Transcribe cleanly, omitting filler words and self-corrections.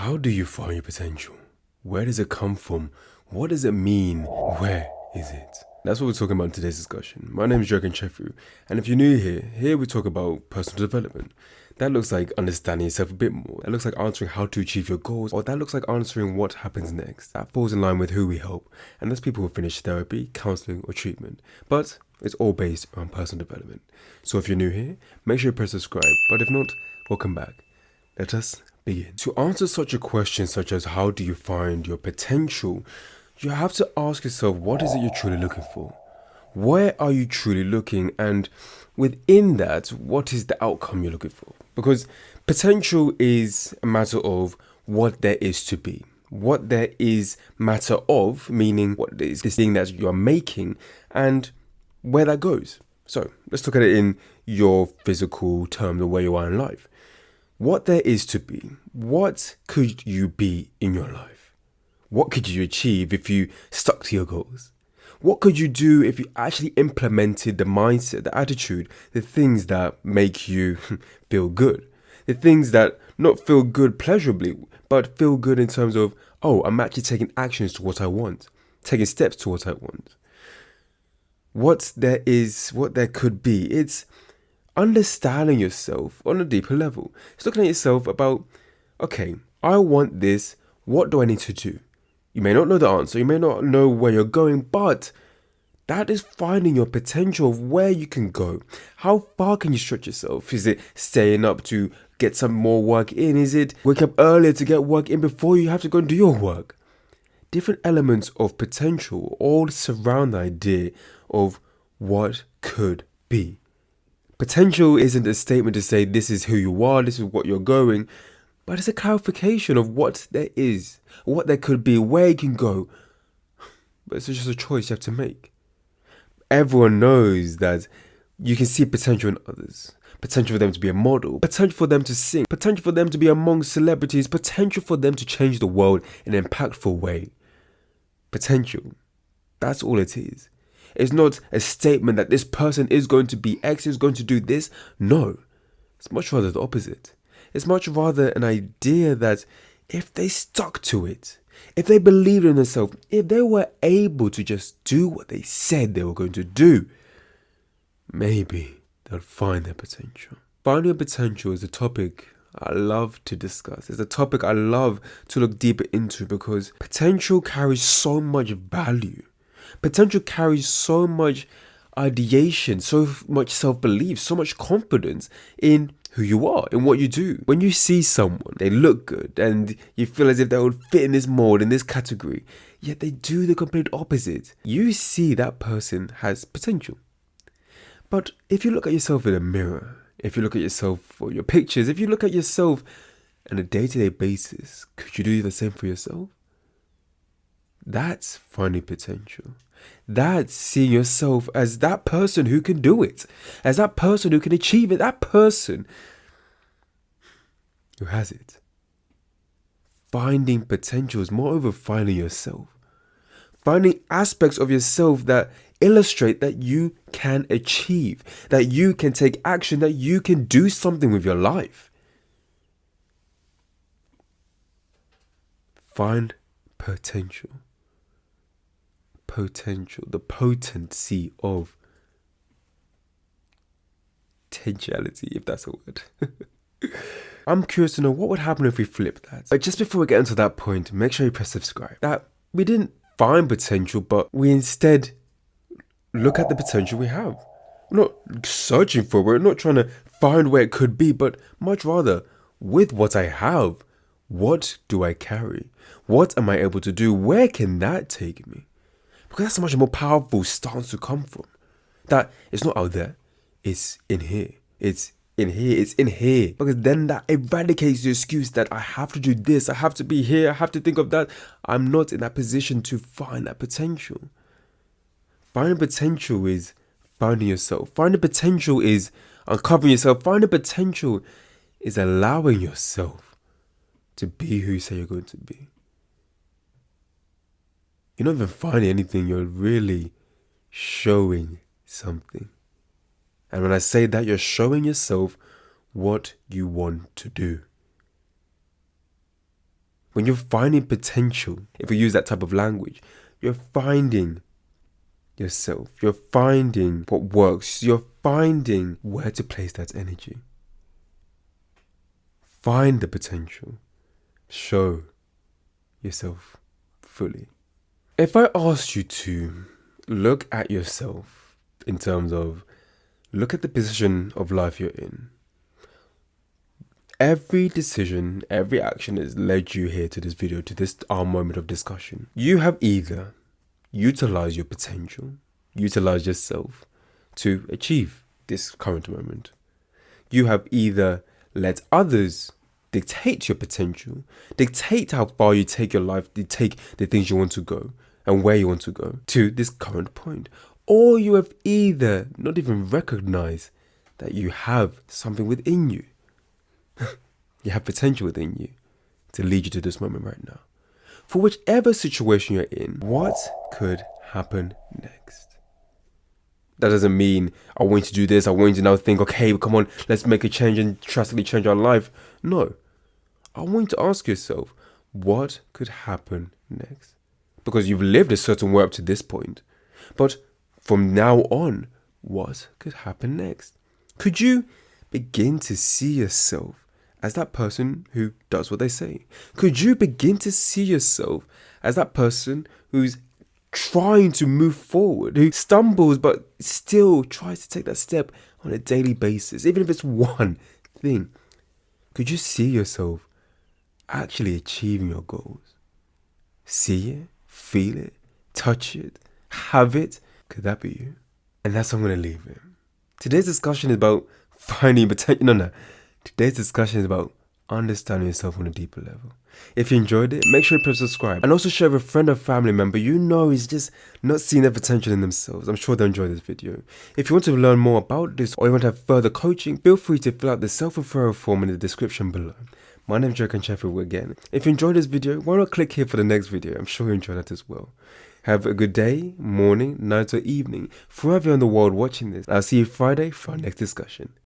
How do you find your potential? Where does it come from? What does it mean? Where is it? That's what we're talking about in today's discussion. My name is Kanchefu, and if you're new here we talk about personal development. That looks like understanding yourself a bit more. That looks like answering how to achieve your goals, or that looks like answering what happens next. That falls in line with who we help, and that's people who finish therapy, counselling, or treatment. But it's all based on personal development. So if you're new here, make sure you press subscribe. But if not, welcome back. Let us begin. To answer such a question such as how do you find your potential, you have to ask yourself, what is it you're truly looking for? Where are you truly looking? And within that, what is the outcome you're looking for? Because potential is a matter of what there is to be. What there is matter of, meaning what is this thing that you're making and where that goes. So let's look at it in your physical terms of where you are in life. What there is to be. What could you be in your life? What could you achieve if you stuck to your goals? What could you do if you actually implemented the mindset, the attitude, the things that make you feel good? The things that not feel good pleasurably, but feel good in terms of, oh, I'm actually taking actions to what I want, taking steps to what I want. What there is, what there could be, it's understanding yourself on a deeper level. It's looking at yourself about, okay, I want this, what do I need to do? You may not know the answer, you may not know where you're going, but that is finding your potential of where you can go. How far can you stretch yourself? Is it staying up to get some more work in? Is it wake up earlier to get work in before you have to go and do your work? Different elements of potential all surround the idea of what could be. Potential isn't a statement to say this is who you are, this is what you're going, but it's a clarification of what there is, what there could be, where you can go. But it's just a choice you have to make. Everyone knows that you can see potential in others. Potential for them to be a model, potential for them to sing, potential for them to be among celebrities, potential for them to change the world in an impactful way. Potential. That's all it is. It's not a statement that this person is going to be X, is going to do this. No, it's much rather the opposite. It's much rather an idea that if they stuck to it, if they believed in themselves, if they were able to just do what they said they were going to do, maybe they'll find their potential. Finding your potential is a topic I love to discuss. It's a topic I love to look deeper into because potential carries so much value. Potential carries so much ideation, so much self-belief, so much confidence in who you are, in what you do. When you see someone, they look good and you feel as if they would fit in this mold, in this category, yet they do the complete opposite. You see that person has potential. But if you look at yourself in a mirror, if you look at yourself for your pictures, if you look at yourself on a day-to-day basis, could you do the same for yourself? That's finding potential. That's seeing yourself as that person who can do it, as that person who can achieve it, that person who has it. Finding potential is moreover finding yourself. Finding aspects of yourself that illustrate that you can achieve, that you can take action, that you can do something with your life. Find potential. Potential, the potency of potentiality, if that's a word. I'm curious to know what would happen if we flip that. But just before we get into that point, make sure you press subscribe. That we didn't find potential, but we instead look at the potential we have. We're not searching for it, we're not trying to find where it could be, but much rather, with what I have, what do I carry? What am I able to do? Where can that take me? Because that's a much more powerful stance to come from. That it's not out there, it's in here. It's in here, it's in here. Because then that eradicates the excuse that I have to do this, I have to be here, I have to think of that. I'm not in that position to find that potential. Finding potential is finding yourself. Finding potential is uncovering yourself. Finding potential is allowing yourself to be who you say you're going to be. You're not even finding anything, you're really showing something. And when I say that, you're showing yourself what you want to do. When you're finding potential, if we use that type of language, you're finding yourself. You're finding what works. You're finding where to place that energy. Find the potential. Show yourself fully. If I asked you to look at yourself in terms of look at the position of life you're in, every decision, every action has led you here to this video, to this our moment of discussion. You have either utilized your potential, utilized yourself to achieve this current moment. You have either let others dictate your potential, dictate how far you take your life, dictate the things you want to go and where you want to go to this current point. Or you have either not even recognized that you have something within you. You have potential within you to lead you to this moment right now. For whichever situation you're in, what could happen next? That doesn't mean I want you to do this, I want you to now think, okay, come on, let's make a change and drastically change our life. No. I want you to ask yourself, what could happen next? Because you've lived a certain way up to this point. But from now on, what could happen next? Could you begin to see yourself as that person who does what they say? Could you begin to see yourself as that person who's trying to move forward, who stumbles but still tries to take that step on a daily basis, even if it's one thing? Could you see yourself actually achieving your goals? See it, feel it, touch it, have it? Could that be you? And that's how I'm going to leave it. Today's discussion is about finding potential. No. Today's discussion is about understanding yourself on a deeper level. If you enjoyed it, make sure you press subscribe. And also share with a friend or family member you know is just not seeing their potential in themselves. I'm sure they'll enjoy this video. If you want to learn more about this or you want to have further coaching, feel free to fill out the self-referral form in the description below. My name is Jocko Kanchefu again. If you enjoyed this video, why not click here for the next video? I'm sure you enjoyed that as well. Have a good day, morning, night or evening, wherever you're in the world watching this. I'll see you Friday for our next discussion.